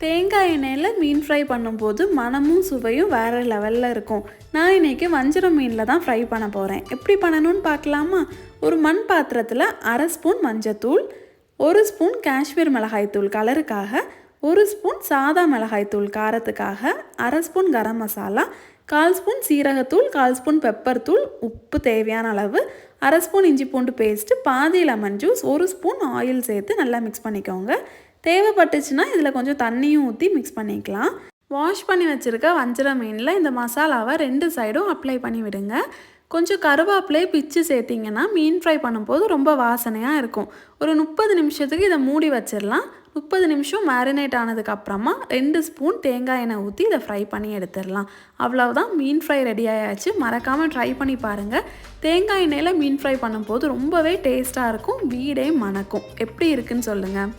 தேங்காய் எண்ணெயில் மீன் ஃப்ரை பண்ணும்போது மணமும் சுவையும் வேறு லெவலில் இருக்கும். நான் இன்றைக்கி வஞ்சிரம் மீனில் தான் ஃப்ரை பண்ண போகிறேன். எப்படி பண்ணணும்னு பார்க்கலாமா? ஒரு மண் பாத்திரத்தில் 1/2 ஸ்பூன் மஞ்சத்தூள், 1 ஸ்பூன் காஷ்மீர் மிளகாய்த்தூள் கலருக்காக, 1 ஸ்பூன் சாதா மிளகாய்த்தூள் காரத்துக்காக, 1/2 ஸ்பூன் கரம் மசாலா, 1/4 ஸ்பூன் சீரகத்தூள், 1/4 ஸ்பூன் பெப்பர் தூள், உப்பு தேவையான அளவு, 1/2 ஸ்பூன் இஞ்சி பூண்டு பேஸ்ட்டு, பாதி லெமன் ஜூஸ், 1 ஸ்பூன் ஆயில் சேர்த்து நல்லா மிக்ஸ் பண்ணிக்கோங்க. தேவைப்பட்டுச்சுன்னா இதில் கொஞ்சம் தண்ணியும் ஊற்றி மிக்ஸ் பண்ணிக்கலாம். வாஷ் பண்ணி வச்சுருக்க வஞ்சிரம் மீனில் இந்த மசாலாவை 2 சைடும் அப்ளை பண்ணி விடுங்க. கொஞ்சம் கருவேப்பிலை பிச்சு சேர்த்திங்கன்னா மீன் ஃப்ரை பண்ணும்போது ரொம்ப வாசனையாக இருக்கும். ஒரு 30 நிமிஷத்துக்கு இதை மூடி வச்சிடலாம். 30 நிமிஷம் மேரினேட் ஆனதுக்கப்புறமா 2 ஸ்பூன் தேங்காய் எண்ணெய் ஊற்றி இதை ஃப்ரை பண்ணி எடுத்துடலாம். அவ்வளவுதான், மீன் ஃப்ரை ரெடி ஆயாச்சு. மறக்காமல் ட்ரை பண்ணி பாருங்கள். தேங்காய் எண்ணெயில் மீன் ஃப்ரை பண்ணும்போது ரொம்பவே டேஸ்ட்டாக இருக்கும். வீடே மணக்கும். எப்படி இருக்குன்னு சொல்லுங்கள்.